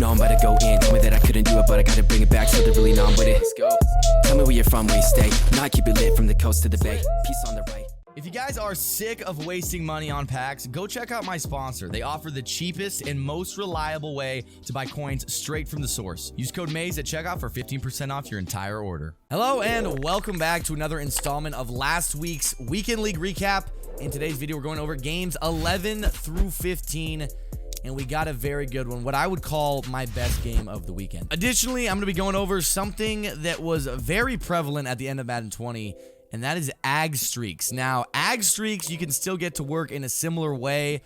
know I'm about to go in. Told me that I couldn't do it, but I gotta bring it back, so they're really numb with it. Let's go. Tell me where you're from, where you stay. Know I keep it lit from the coast to the bay. Peace on the right. If you guys are sick of wasting money on packs, go check out my sponsor. They offer the cheapest and most reliable way to buy coins straight from the source. Use code MAZE at checkout for 15% off your entire order. Hello and welcome back to another installment of last week's Weekend League recap. In today's video, we're going over games 11 through 15. And we got a very good one, what I would call my best game of the weekend. Additionally, I'm going to be going over something that was very prevalent at the end of Madden 20, and that is ag streaks. Now, ag streaks, you can still get to work in a similar way.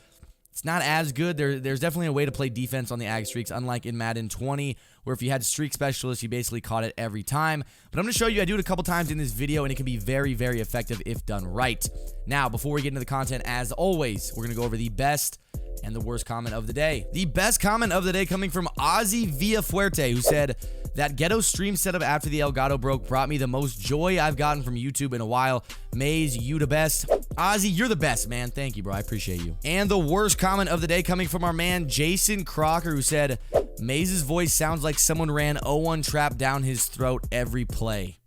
It's not as good. There's definitely a way to play defense on the ag streaks, unlike in Madden 20, where if you had streak specialists, you basically caught it every time. But I'm going to show you, I do it a couple times in this video, and it can be very, very effective if done right. Now, before we get into the content, as always, we're going to go over the best and the worst comment of the day. The best comment of the day coming from Ozzy Villafuerte, who said, "That ghetto stream setup after the Elgato broke brought me the most joy I've gotten from YouTube in a while. Maze, you the best." Ozzy, you're the best, man. Thank you, bro. I appreciate you. And the worst comment of the day coming from our man, Jason Crocker, who said, "Maze's voice sounds like someone ran 0-1 trap down his throat every play."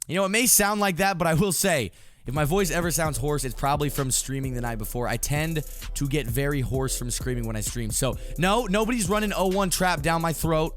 You know, it may sound like that, but I will say, if my voice ever sounds hoarse, it's probably from streaming the night before. I tend to get very hoarse from screaming when I stream. So, no, nobody's running 0-1 trap down my throat.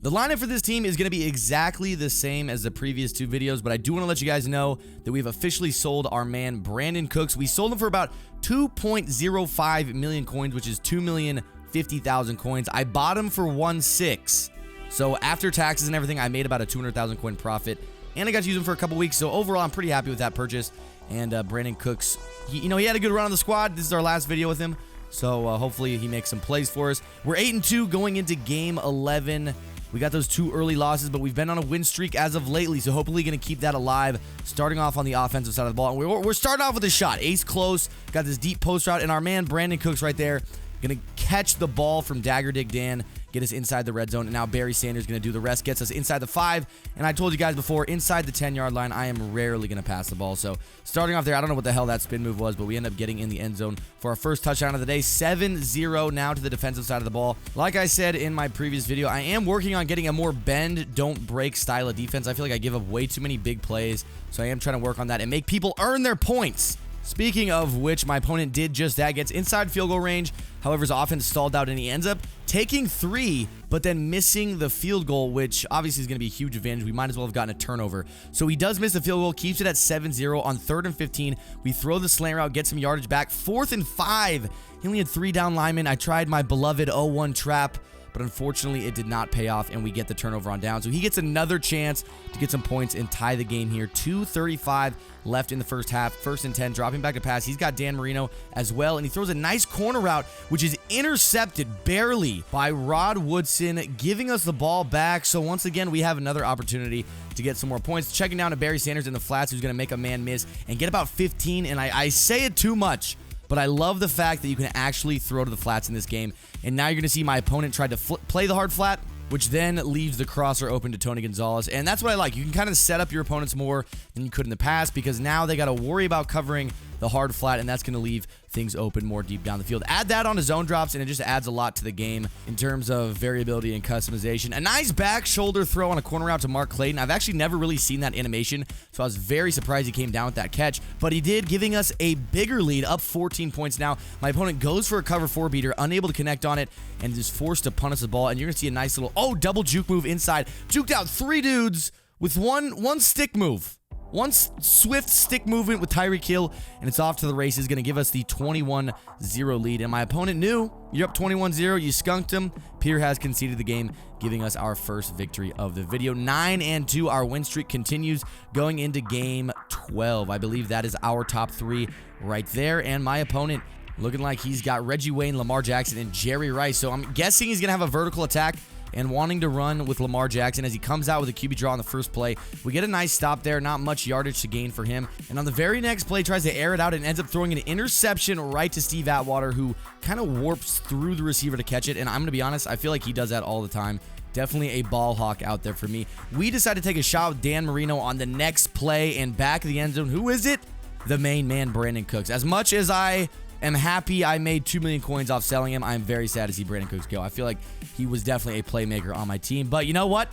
The lineup for this team is going to be exactly the same as the previous two videos, but I do want to let you guys know that we've officially sold our man Brandon Cooks. We sold him for about 2.05 million coins, which is 2,050,000 coins. I bought him for 1.6. So after taxes and everything, I made about a 200,000 coin profit, and I got to use him for a couple weeks. So overall, I'm pretty happy with that purchase. And Brandon Cooks, he had a good run on the squad. This is our last video with him, so hopefully he makes some plays for us. We're 8-2 going into game 11. We got those two early losses, but we've been on a win streak as of lately, so hopefully going to keep that alive, starting off on the offensive side of the ball. And we're starting off with a shot. Ace close, got this deep post route, and our man Brandon Cooks right there going to catch the ball from Dagger Dig Dan, get us inside the red zone, and now Barry Sanders going to do the rest, gets us inside the 5, and I told you guys before, inside the 10-yard line, I am rarely going to pass the ball. So starting off there, I don't know what the hell that spin move was, but we end up getting in the end zone for our first touchdown of the day. 7-0 now to the defensive side of the ball. Like I said in my previous video, I am working on getting a more bend, don't break style of defense. I feel like I give up way too many big plays, so I am trying to work on that and make people earn their points. Speaking of which, my opponent did just that, gets inside field goal range. However, his offense stalled out, and he ends up taking 3, but then missing the field goal, which obviously is going to be a huge advantage. We might as well have gotten a turnover. So he does miss the field goal, keeps it at 7-0 on 3rd and 15. We throw the slant route, get some yardage back. 4th and 5. He only had 3 down linemen. I tried my beloved 0-1 trap, but unfortunately it did not pay off, and we get the turnover on down. So he gets another chance to get some points and tie the game here. 2:35 left in the first half. 1st and 10, dropping back to pass. He's got Dan Marino as well, and he throws a nice corner route, which is intercepted barely by Rod Woodson, giving us the ball back. So once again, we have another opportunity to get some more points. Checking down to Barry Sanders in the flats, who's going to make a man miss and get about 15, and I say it too much, but I love the fact that you can actually throw to the flats in this game. And now you're going to see my opponent try to play the hard flat, which then leaves the crosser open to Tony Gonzalez. And that's what I like. You can kind of set up your opponents more than you could in the past, because now they got to worry about covering the hard flat, and that's going to leave things open more deep down the field. Add that onto zone drops, and it just adds a lot to the game in terms of variability and customization. A nice back shoulder throw on a corner route to Mark Clayton. I've actually never really seen that animation, so I was very surprised he came down with that catch, but he did, giving us a bigger lead, up 14 points now. My opponent goes for a cover 4 beater, unable to connect on it, and is forced to punt us the ball, and you're going to see a nice little, double juke move inside. Juked out 3 dudes with one stick move. One swift stick movement with Tyreek Hill, and it's off to the races. Going to give us the 21-0 lead. And my opponent knew, you're up 21-0. You skunked him. Pierre has conceded the game, giving us our first victory of the video. 9-2. Our win streak continues going into game 12. I believe that is our top 3 right there. And my opponent looking like he's got Reggie Wayne, Lamar Jackson, and Jerry Rice. So I'm guessing he's going to have a vertical attack and wanting to run with Lamar Jackson as he comes out with a QB draw on the first play. We get a nice stop there, not much yardage to gain for him. And on the very next play, tries to air it out and ends up throwing an interception right to Steve Atwater, who kind of warps through the receiver to catch it. And I'm going to be honest, I feel like he does that all the time. Definitely a ball hawk out there for me. We decide to take a shot with Dan Marino on the next play, and back of the end zone. Who is it? the main man, Brandon Cooks. As much as I am happy I made 2 million coins off selling him, I'm very sad to see Brandon Cooks go. I feel like he was definitely a playmaker on my team. But you know what?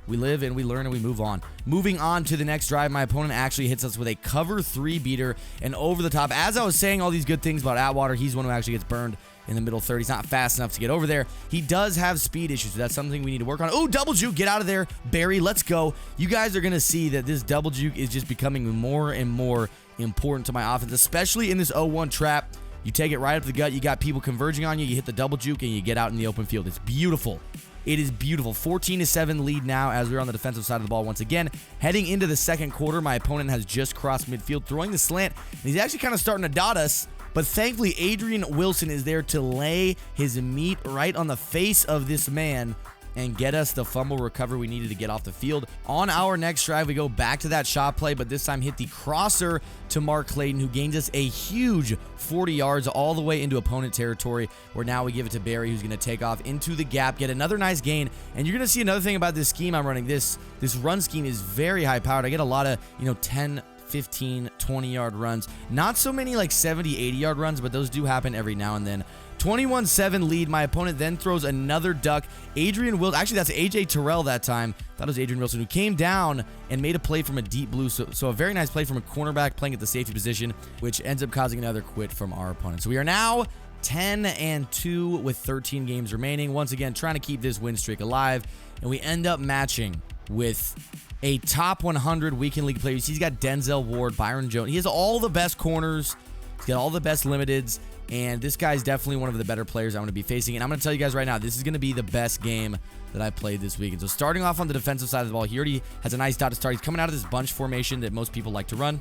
We live and we learn and we move on. Moving on to the next drive, my opponent actually hits us with a cover 3 beater and over the top. As I was saying all these good things about Atwater, he's one who actually gets burned in the middle third. He's not fast enough to get over there. He does have speed issues, so that's something we need to work on. Oh, double juke, get out of there. Barry, let's go. You guys are going to see that this double juke is just becoming more and more important to my offense, especially in this 0-1 trap. You take it right up the gut. You got people converging on you. You hit the double juke, and you get out in the open field. It's beautiful. It is beautiful. 14-7 lead now as we're on the defensive side of the ball once again. Heading into the second quarter, my opponent has just crossed midfield, throwing the slant, and he's actually kind of starting to dot us. But thankfully, Adrian Wilson is there to lay his meat right on the face of this man and get us the fumble recovery we needed to get off the field. On our next drive, we go back to that shot play, but this time hit the crosser to Mark Clayton, who gains us a huge 40 yards all the way into opponent territory, where now we give it to Barry, who's going to take off into the gap, get another nice gain. And you're going to see another thing about this scheme I'm running. This run scheme is very high powered. I get a lot of, 10, 15, 20-yard runs. Not so many like 70, 80-yard runs, but those do happen every now and then. 21-7 lead. My opponent then throws another duck. Adrian Wilson, actually that's AJ Terrell that time. Thought it was Adrian Wilson, who came down and made a play from a deep blue. So a very nice play from a cornerback playing at the safety position, which ends up causing another quit from our opponent. So we are now 10-2 with 13 games remaining. Once again, trying to keep this win streak alive. And we end up matching with a top 100 weekend league player. He's got Denzel Ward, Byron Jones. He has all the best corners. He's got all the best limiteds. And this guy's definitely one of the better players I'm going to be facing. And I'm going to tell you guys right now, this is going to be the best game that I played this weekend. So starting off on the defensive side of the ball, he already has a nice dot to start. He's coming out of this bunch formation that most people like to run.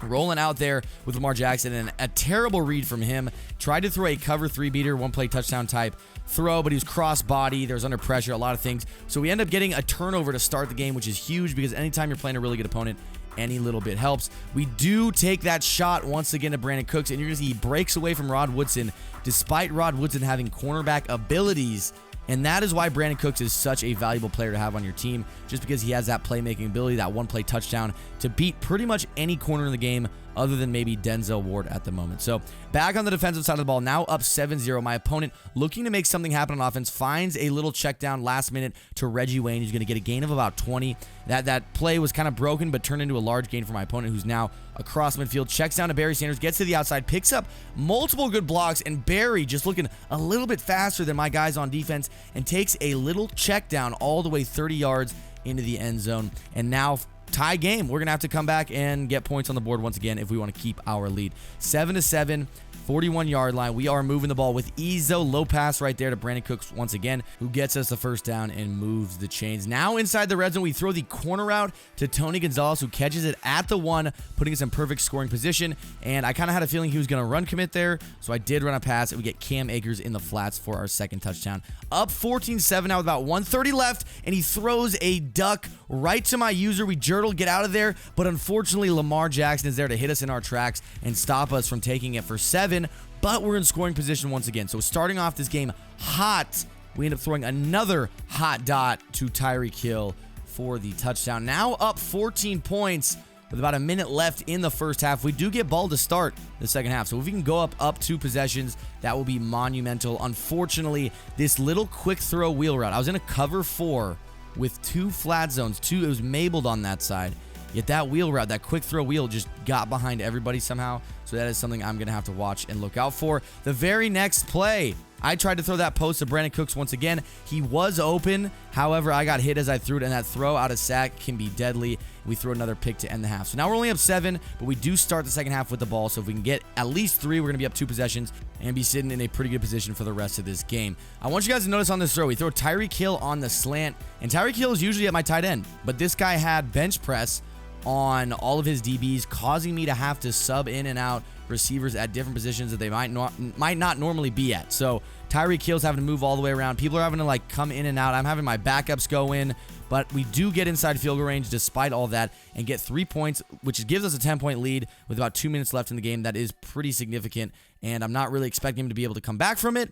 Rolling out there with Lamar Jackson, and a terrible read from him. Tried to throw a cover 3 beater, one play touchdown type throw, but he was cross body. There was under pressure, a lot of things. So we end up getting a turnover to start the game, which is huge because anytime you're playing a really good opponent, any little bit helps. We do take that shot once again to Brandon Cooks, and you're going to see he breaks away from Rod Woodson, despite Rod Woodson having cornerback abilities. And that is why Brandon Cooks is such a valuable player to have on your team, just because he has that playmaking ability, that one-play touchdown to beat pretty much any corner in the game other than maybe Denzel Ward at the moment. So back on the defensive side of the ball, now up 7-0. My opponent, looking to make something happen on offense, finds a little check down last minute to Reggie Wayne. He's going to get a gain of about 20. That play was kind of broken, but turned into a large gain for my opponent, who's now across midfield. Checks down to Barry Sanders, gets to the outside, picks up multiple good blocks, and Barry just looking a little bit faster than my guys on defense and takes a little check down all the way 30 yards into the end zone. And now tie game. We're going to have to come back and get points on the board once again if we want to keep our lead. 7-7, 41-yard line. We are moving the ball with ease, though. Low pass right there to Brandon Cooks once again, who gets us the first down and moves the chains. Now inside the red zone, we throw the corner route to Tony Gonzalez, who catches it at the 1, putting us in perfect scoring position. And I kind of had a feeling he was going to run commit there, so I did run a pass, and we get Cam Akers in the flats for our second touchdown. Up 14-7 now with about 1:30 left, and he throws a duck right to my user. We Jurtle, get out of there, but unfortunately Lamar Jackson is there to hit us in our tracks and stop us from taking it for 7, but we're in scoring position once again. So starting off this game hot, we end up throwing another hot dot to Tyreek Hill for the touchdown. Now up 14 points with about a minute left in the first half. We do get ball to start the second half, so if we can go up 2 possessions, that will be monumental. Unfortunately, this little quick throw wheel route, I was in a cover 4 with 2 flat zones. It was Mabled on that side. Yet that wheel route, that quick throw wheel, just got behind everybody somehow. So that is something I'm going to have to watch and look out for. The very next play, I tried to throw that post to Brandon Cooks once again. He was open. However, I got hit as I threw it, and that throw out of sack can be deadly. We throw another pick to end the half. So now we're only up 7, but we do start the second half with the ball. So if we can get at least 3, we're going to be up 2 possessions and be sitting in a pretty good position for the rest of this game. I want you guys to notice on this throw, we throw Tyreek Hill on the slant, and Tyreek Hill is usually at my tight end, but this guy had bench press on all of his DBs, causing me to have to sub in and out receivers at different positions that they might not normally be at. So Tyreek Hill's having to move all the way around. People are having to like come in and out. I'm having my backups go in, but we do get inside field goal range despite all that and get 3 points, which gives us a 10-point lead with about 2 minutes left in the game. That is pretty significant, and I'm not really expecting him to be able to come back from it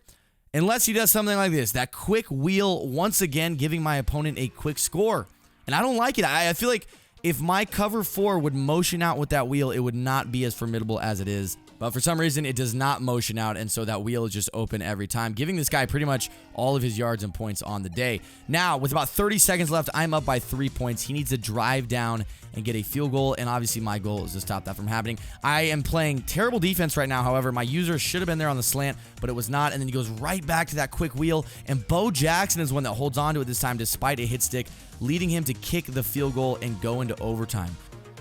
unless he does something like this. That quick wheel once again giving my opponent a quick score, and I don't like it. I feel like if my cover 4 would motion out with that wheel, it would not be as formidable as it is. But for some reason, it does not motion out, and so that wheel is just open every time, giving this guy pretty much all of his yards and points on the day. Now, with about 30 seconds left, I'm up by 3 points. He needs to drive down and get a field goal, and obviously my goal is to stop that from happening. I am playing terrible defense right now, however. My user should have been there on the slant, but it was not, and then he goes right back to that quick wheel, and Bo Jackson is one that holds on to it this time despite a hit stick, leading him to kick the field goal and go into overtime.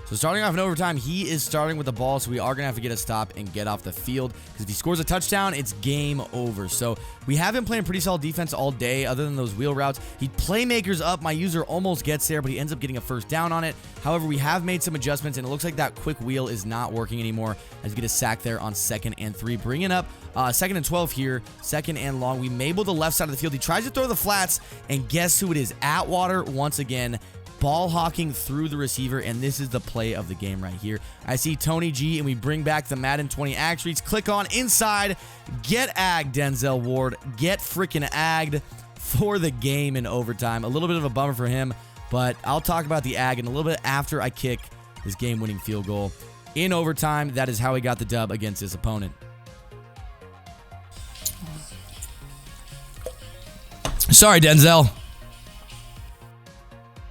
So starting off in overtime, he is starting with the ball, so we are going to have to get a stop and get off the field, because if he scores a touchdown, it's game over. So we have been playing pretty solid defense all day, other than those wheel routes. He playmakers up. My user almost gets there, but he ends up getting a first down on it. However, we have made some adjustments, and it looks like that quick wheel is not working anymore as we get a sack there on 2nd and 3. Bringing up 2nd and 12 here, 2nd and long. We mabel the left side of the field. He tries to throw the flats, and guess who it is? Atwater once again. Ball hawking through the receiver, and this is the play of the game right here. I see Tony G, and we bring back the Madden 20 ag streaks. Click on inside. Get agged, Denzel Ward. Get freaking agged for the game in overtime. A little bit of a bummer for him, but I'll talk about the ag in a little bit after I kick his game-winning field goal. In overtime, that is how he got the dub against his opponent. Sorry, Denzel.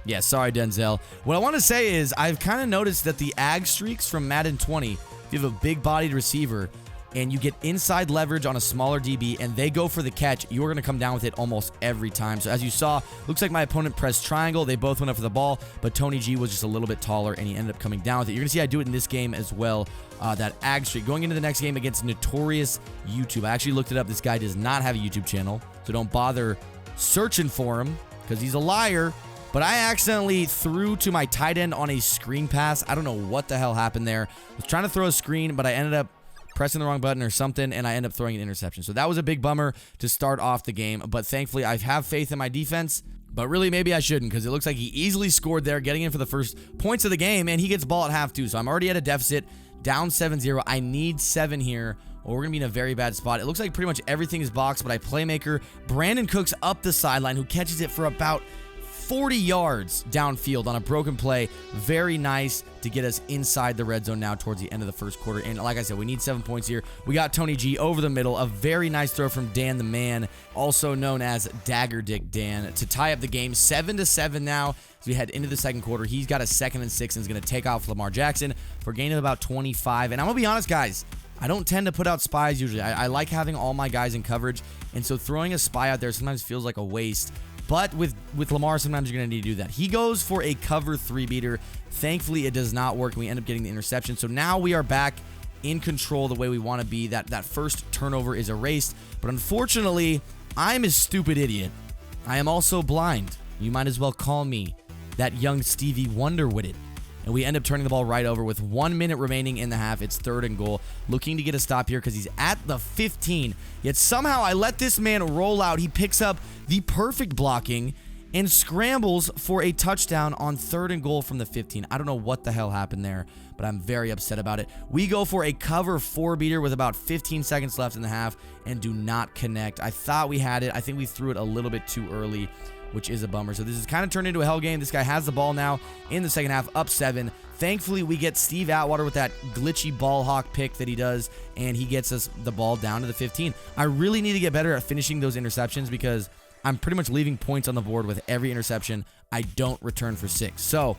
Yeah, sorry, Denzel. What I want to say is I've kind of noticed that the ag streaks from Madden 20, if you have a big-bodied receiver and you get inside leverage on a smaller DB and they go for the catch, you're going to come down with it almost every time. So as you saw, looks like my opponent pressed triangle. They both went up for the ball, but Tony G was just a little bit taller and he ended up coming down with it. You're going to see I do it in this game as well, that ag streak. Going into the next game against Notorious YouTube. I actually looked it up. This guy does not have a YouTube channel, so don't bother searching for him because he's a liar. But I accidentally threw to my tight end on a screen pass. I don't know what the hell happened there. I was trying to throw a screen, but I ended up pressing the wrong button or something, and I ended up throwing an interception. So that was a big bummer to start off the game. But thankfully, I have faith in my defense. But really, maybe I shouldn't, because it looks like he easily scored there, getting in for the first points of the game, and he gets ball at half too. So I'm already at a deficit, down 7-0. I need 7 here, or we're going to be in a very bad spot. It looks like pretty much everything is boxed, but I playmaker Brandon Cooks up the sideline, who catches it for about 40 yards downfield on a broken play. Very nice to get us inside the red zone now towards the end of the first quarter. And like I said, we need 7 points here. We got Tony G over the middle. A very nice throw from Dan the Man, also known as Dagger Dick Dan, to tie up the game. 7-7 now as we head into the second quarter. He's got a 2nd and 6 and is going to take off Lamar Jackson for a gain of about 25. And I'm going to be honest, guys, I don't tend to put out spies usually. I like having all my guys in coverage, and so throwing a spy out there sometimes feels like a waste. But with Lamar, sometimes you're going to need to do that. He goes for a cover 3 beater. Thankfully, it does not work, and we end up getting the interception. So now we are back in control the way we want to be. That first turnover is erased. But unfortunately, I'm a stupid idiot. I am also blind. You might as well call me that young Stevie Wonder with it. And we end up turning the ball right over with 1 minute remaining in the half. It's 3rd and goal. Looking to get a stop here because he's at the 15. Yet somehow I let this man roll out. He picks up the perfect blocking and scrambles for a touchdown on 3rd and goal from the 15. I don't know what the hell happened there, but I'm very upset about it. We go for a cover 4 beater with about 15 seconds left in the half and do not connect. I thought we had it. I think we threw it a little bit too early, which is a bummer. So this is kind of turned into a hell game. This guy has the ball now in the second half, up 7. Thankfully, we get Steve Atwater with that glitchy ball hawk pick that he does, and he gets us the ball down to the 15. I really need to get better at finishing those interceptions because I'm pretty much leaving points on the board with every interception I don't return for 6. So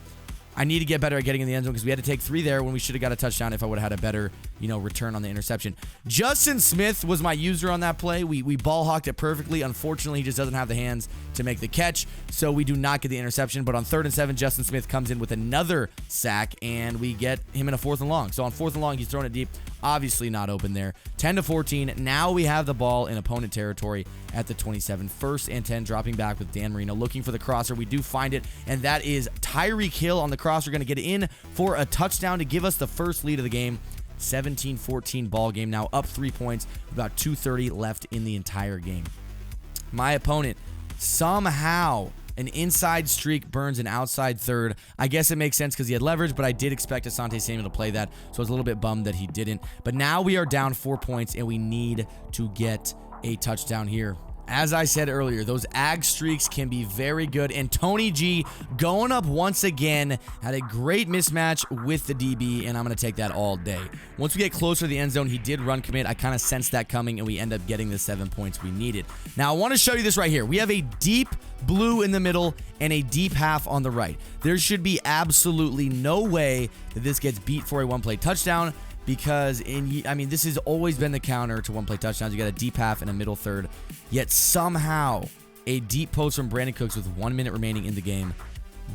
I need to get better at getting in the end zone because we had to take 3 there when we should have got a touchdown if I would have had a better, return on the interception. Justin Smith was my user on that play. We ball hawked it perfectly. Unfortunately, he just doesn't have the hands to make the catch, so we do not get the interception. But on 3rd and 7, Justin Smith comes in with another sack, and we get him in a 4th and long. So on 4th and long, he's throwing it deep. Obviously not open there. 10-14. Now we have the ball in opponent territory at the 27. 1st and 10, dropping back with Dan Marino, looking for the crosser. We do find it, and that is Tyreek Hill on the crosser, going to get in for a touchdown to give us the first lead of the game. 17-14 ball game, now up 3 points, about 2:30 left in the entire game. My opponent, somehow an inside streak burns an outside 3rd. I guess it makes sense because he had leverage, but I did expect Asante Samuel to play that, so I was a little bit bummed that he didn't. But now we are down 4 points, and we need to get a touchdown here. As I said earlier, those ag streaks can be very good. And Tony G going up once again, had a great mismatch with the DB, and I'm going to take that all day. Once we get closer to the end zone, he did run commit. I kind of sensed that coming, and we end up getting the 7 points we needed. Now, I want to show you this right here. We have a deep blue in the middle and a deep half on the right. There should be absolutely no way that this gets beat for a one-play touchdown, because this has always been the counter to one-play touchdowns. You got a deep half and a middle third, yet somehow a deep post from Brandon Cooks with 1 minute remaining in the game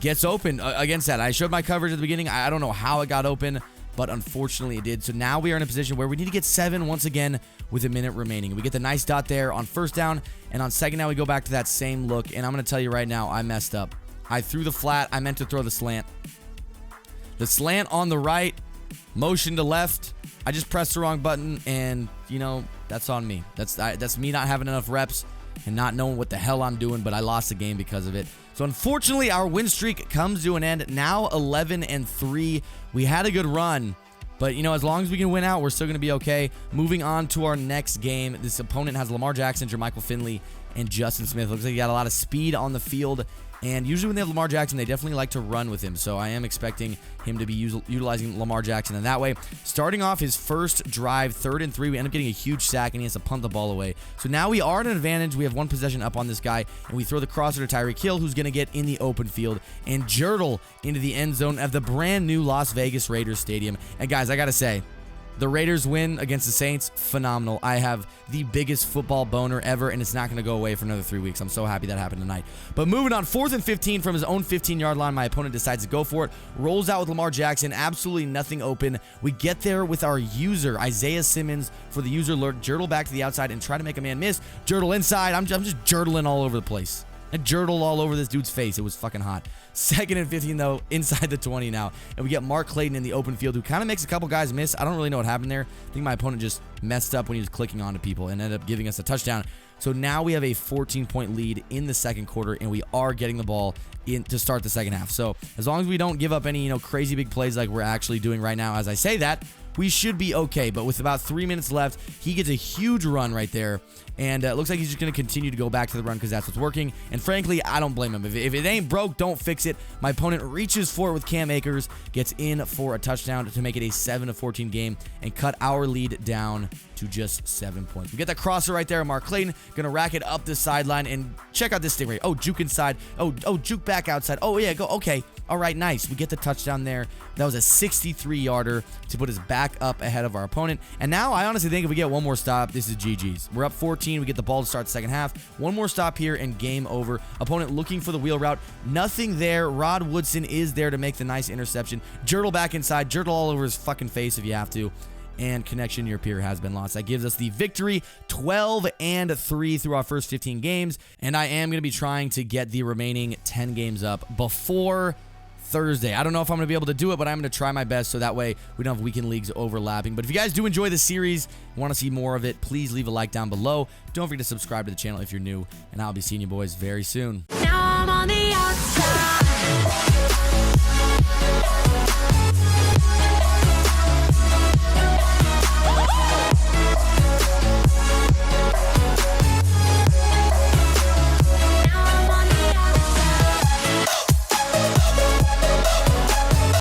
gets open against that. I showed my coverage at the beginning. I don't know how it got open, but unfortunately it did. So now we are in a position where we need to get 7 once again with a minute remaining. We get the nice dot there on first down, and on second down we go back to that same look, and I'm going to tell you right now, I messed up. I threw the flat. I meant to throw the slant. The slant on the right, motion to left. I just pressed the wrong button, and that's on me. That's me not having enough reps and not knowing what the hell I'm doing, but I lost the game because of it. So unfortunately, our win streak comes to an end. Now 11-3. We had a good run, but as long as we can win out, we're still going to be okay. Moving on to our next game. This opponent has Lamar Jackson, Jermichael Finley, and Justin Smith. Looks like he got a lot of speed on the field. And usually when they have Lamar Jackson, they definitely like to run with him. So I am expecting him to be utilizing Lamar Jackson in that way. Starting off his first drive, 3rd and 3, we end up getting a huge sack, and he has to punt the ball away. So now we are at an advantage. We have 1 possession up on this guy, and we throw the crosser to Tyreek Hill, who's going to get in the open field and jurtle into the end zone of the brand new Las Vegas Raiders Stadium. And guys, I got to say, the Raiders win against the Saints, phenomenal. I have the biggest football boner ever, and it's not going to go away for another 3 weeks. I'm so happy that happened tonight. But moving on, 4th and 15 from his own 15-yard line. My opponent decides to go for it. Rolls out with Lamar Jackson. Absolutely nothing open. We get there with our user, Isaiah Simmons, for the user lurk. Jurtle back to the outside and try to make a man miss. Jurtle inside. I'm just jurtling all over the place. I jurtled all over this dude's face. It was fucking hot. 2nd and 15, though, inside the 20 now. And we get Mark Clayton in the open field, who kind of makes a couple guys miss. I don't really know what happened there. I think my opponent just messed up when he was clicking onto people and ended up giving us a touchdown. So now we have a 14-point lead in the second quarter, and we are getting the ball in to start the second half. So as long as we don't give up any, crazy big plays like we're actually doing right now, as I say that, we should be okay. But with about 3 minutes left, he gets a huge run right there. And it looks like he's just going to continue to go back to the run because that's what's working. And frankly, I don't blame him. If it ain't broke, don't fix it. My opponent reaches for it with Cam Akers, gets in for a touchdown to make it a 7-14 game and cut our lead down to just 7 points. We get that crosser right there. Mark Clayton going to rack it up the sideline, and check out this thing right. Oh, juke inside. Oh, juke back outside. Oh, yeah, go. Okay. All right, nice. We get the touchdown there. That was a 63-yarder to put us back up ahead of our opponent. And now I honestly think if we get one more stop, this is GG's. We're up 14. We get the ball to start the second half. One more stop here and game over. Opponent looking for the wheel route. Nothing there. Rod Woodson is there to make the nice interception. Jurtle back inside. Jurtle all over his fucking face if you have to. And connection to your peer has been lost. That gives us the victory, 12-3 through our first 15 games. And I am going to be trying to get the remaining 10 games up before Thursday. I don't know if I'm going to be able to do it, but I'm going to try my best so that way we don't have weekend leagues overlapping. But if you guys do enjoy the series, want to see more of it, please leave a like down below. Don't forget to subscribe to the channel if you're new, and I'll be seeing you boys very soon. Now I'm on the